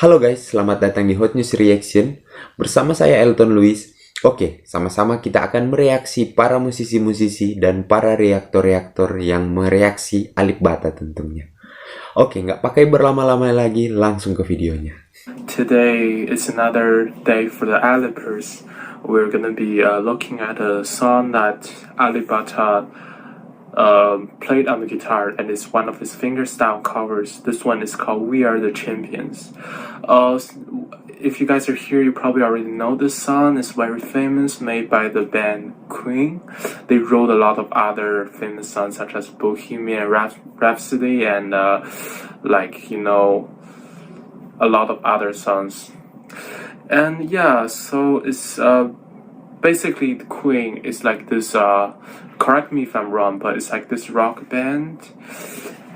Halo guys, selamat datang di Hot News Reaction. Bersama saya Elton Luis. Oke, sama-sama kita akan mereaksi para musisi-musisi dan para reaktor-reaktor yang mereaksi Alipbata tentunya. Oke, nggak pakai berlama-lama lagi, langsung ke videonya. Today is another day for the alipers. We're gonna be looking at a song that Alipbata played on the guitar, and it's one of his fingerstyle covers. This one is called "We Are the Champions." If you guys are here, you probably already know this song. It's very famous, made by the band Queen. They wrote a lot of other famous songs such as Bohemian Rhapsody and a lot of other songs. And yeah, so it's basically the Queen is like this correct me if I'm wrong, but it's like this rock band,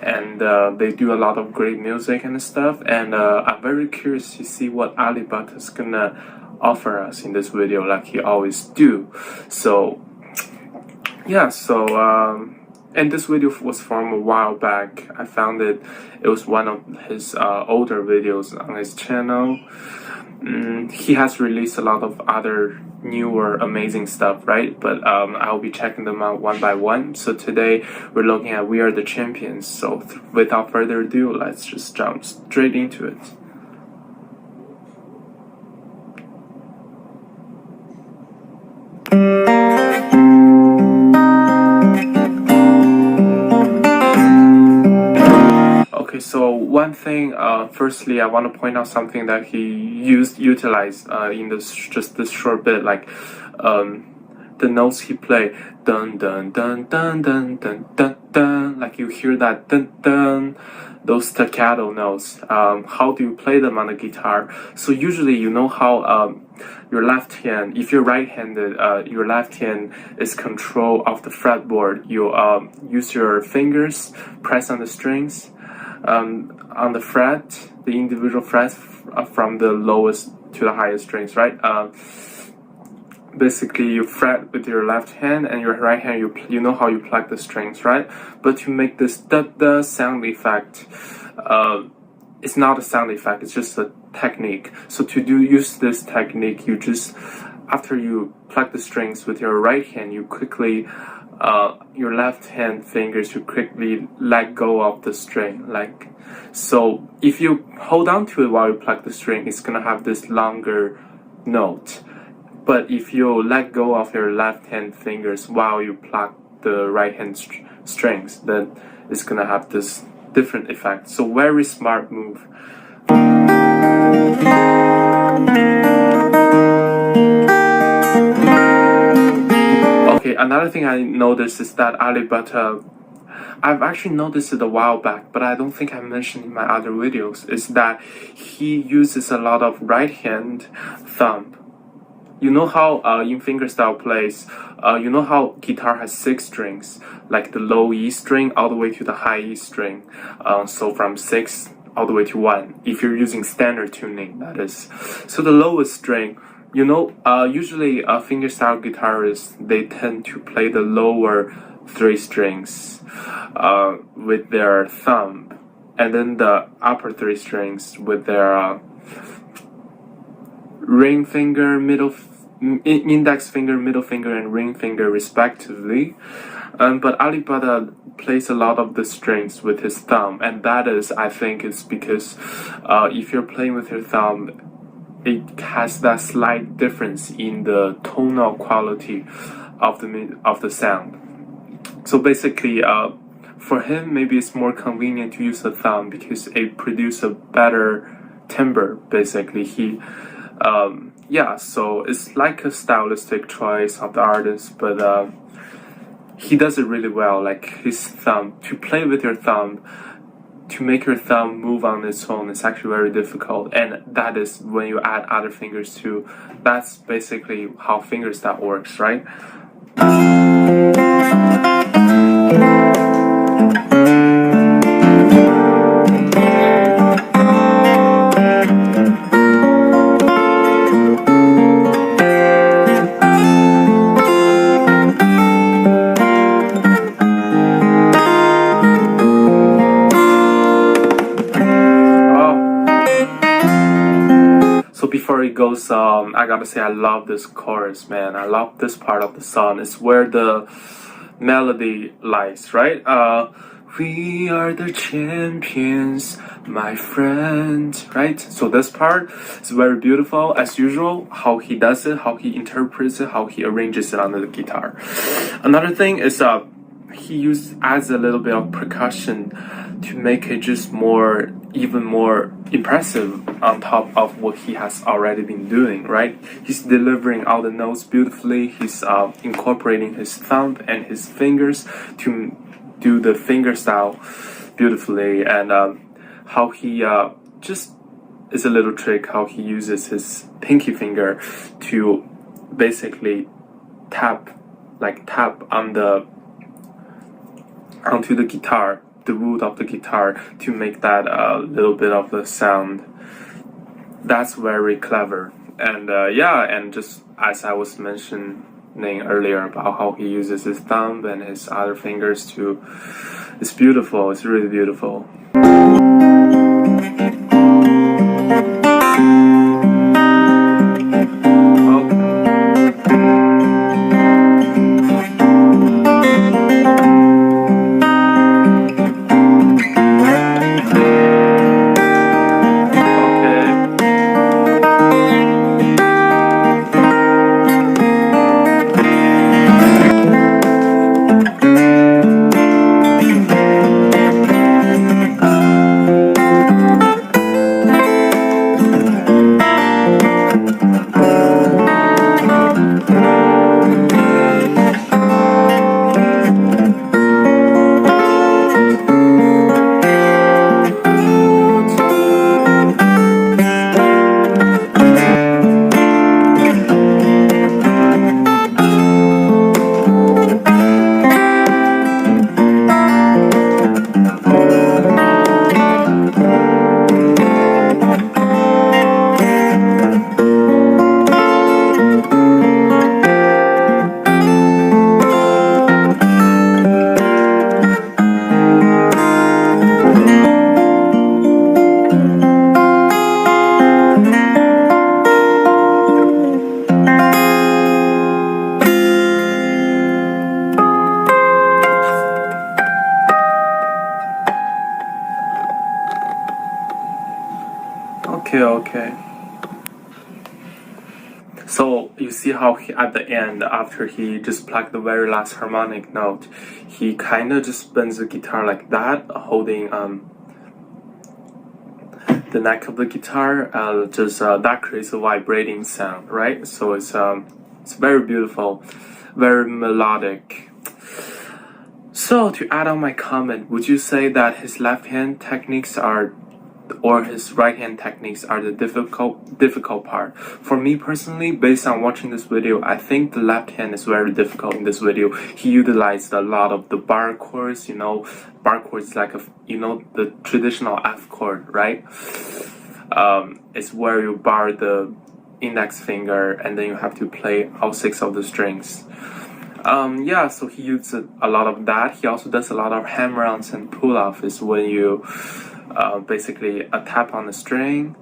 and they do a lot of great music and stuff, and I'm very curious to see what Alipbata is gonna offer us in this video like he always do. So yeah, and this video was from a while back. I found it was one of his older videos on his channel. He has released a lot of other newer amazing stuff, right? But I'll be checking them out one by one. So today we're looking at We Are the Champions. So without further ado, let's just jump straight into it. Okay, so one thing, firstly, I want to point out something that he utilized in this short bit, like the notes he played, dun dun dun dun dun dun dun dun, like you hear that dun dun, those staccato notes. How do you play them on the guitar? So usually, you know how your left hand, if you're right-handed, your left hand is control of the fretboard. You use your fingers, press on the strings. On the fret, the individual frets from the lowest to the highest strings, right? Basically, you fret with your left hand, and your right hand, you know how you pluck the strings, right? But to make this da-da sound effect, it's not a sound effect, it's just a technique. So to use this technique, you just, after you pluck the strings with your right hand, you quickly your left hand fingers to quickly let go of the string, like so. If you hold on to it while you pluck the string, it's gonna have this longer note. But if you let go of your left hand fingers while you pluck the right hand strings, then it's gonna have this different effect. So very smart move. Another thing I noticed is that Alipbata, I've actually noticed it a while back, but I don't think I mentioned in my other videos, is that he uses a lot of right hand thumb. You know how in fingerstyle plays, you know how guitar has 6 strings, like the low E string all the way to the high E string. So from 6 all the way to 1, if you're using standard tuning, that is. So the lowest string, you know, usually fingerstyle guitarists, they tend to play the lower 3 strings with their thumb, and then the upper 3 strings with their ring finger, index finger, middle finger, and ring finger respectively. But Alipbata plays a lot of the strings with his thumb, and that is, I think, is because if you're playing with your thumb, it has that slight difference in the tonal quality of the sound. So basically, for him, maybe it's more convenient to use the thumb because it produces a better timbre. Basically, so it's like a stylistic choice of the artist, but he does it really well. Like his thumb, to play with your thumb, to make your thumb move on its own, it's actually very difficult, and that is when you add other fingers too. That's basically how fingerstyle works, right? goes, I gotta say, I love this chorus, man. I love this part of the song. It's where the melody lies, right? We are the champions, my friend, right? So this part is very beautiful, as usual, how he does it, how he interprets it, how he arranges it on the guitar. Another thing is he adds a little bit of percussion to make it just even more impressive on top of what he has already been doing, right? He's delivering all the notes beautifully. He's incorporating his thumb and his fingers to do the fingerstyle beautifully, and how he just is a little trick how he uses his pinky finger to basically tap onto the guitar, the wood of the guitar, to make that little bit of the sound. That's very clever. And and just as I was mentioning earlier about how he uses his thumb and his other fingers to, it's beautiful. It's really beautiful. Okay. So you see how at the end, after he just plucked the very last harmonic note, he kind of just bends the guitar like that, holding the neck of the guitar. That creates a vibrating sound, right? So it's very beautiful, very melodic. So to add on my comment, would you say that his left hand techniques or his right hand techniques are the difficult part? For me personally, based on watching this video, I think the left hand is very difficult in this video. He utilized a lot of the bar chords. Bar chords like the traditional F chord, right? It's where you bar the index finger and then you have to play all 6 of the strings. So he uses a lot of that. He also does a lot of hammer-ons and pull-off, is when you basically a tap on the string,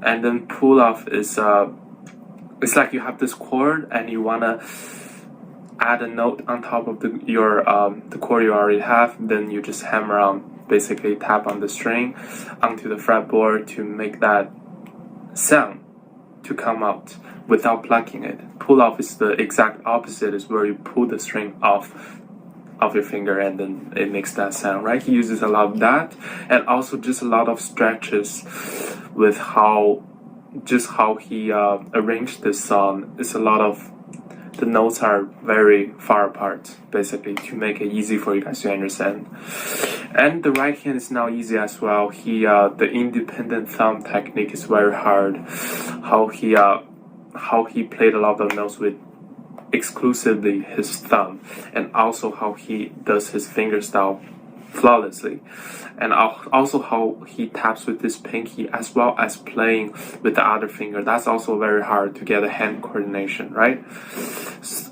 and then pull off is it's like you have this chord and you wanna add a note on top of the chord you already have, then you just hammer on, basically tap on the string onto the fretboard to make that sound to come out without plucking it. Pull off is the exact opposite, is where you pull the string off of your finger and then it makes that sound, right? He uses a lot of that, and also just a lot of stretches with how he arranged this song. It's a lot of, the notes are very far apart, basically, to make it easy for you guys to understand. And the right hand is now easy as well. The independent thumb technique is very hard. How he played a lot of notes with exclusively his thumb, and also how he does his fingerstyle flawlessly, and also how he taps with his pinky as well as playing with the other finger. That's also very hard to get a hand coordination, right?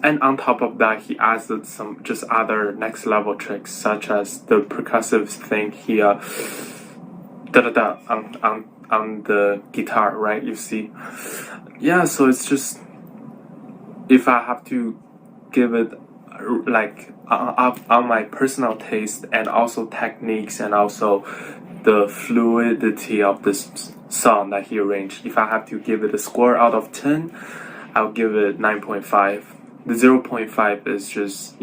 And on top of that, he adds some just other next level tricks, such as the percussive thing. He on the guitar, right? You see, yeah. So it's just, if I have to give it like on my personal taste and also techniques and also the fluidity of this song that he arranged, if I have to give it a score out of 10, I'll give it 9.5. The 0.5 is just,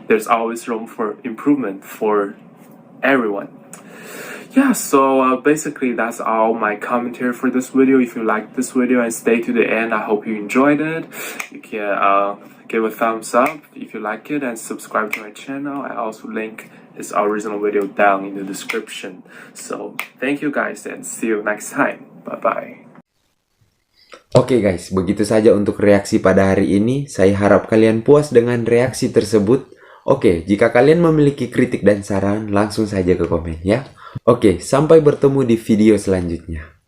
there's always room for improvement for everyone. Yeah, so basically that's all my commentary for this video. If you like this video and stay to the end, I hope you enjoyed it. You can give a thumbs up if you like it and subscribe to my channel. I also link his original video down in the description. So thank you guys and see you next time. Bye bye. Oke guys, begitu saja untuk reaksi pada hari ini. Saya harap kalian puas dengan reaksi tersebut. Oke, jika kalian memiliki kritik dan saran, langsung saja ke komen ya. Oke, sampai bertemu di video selanjutnya.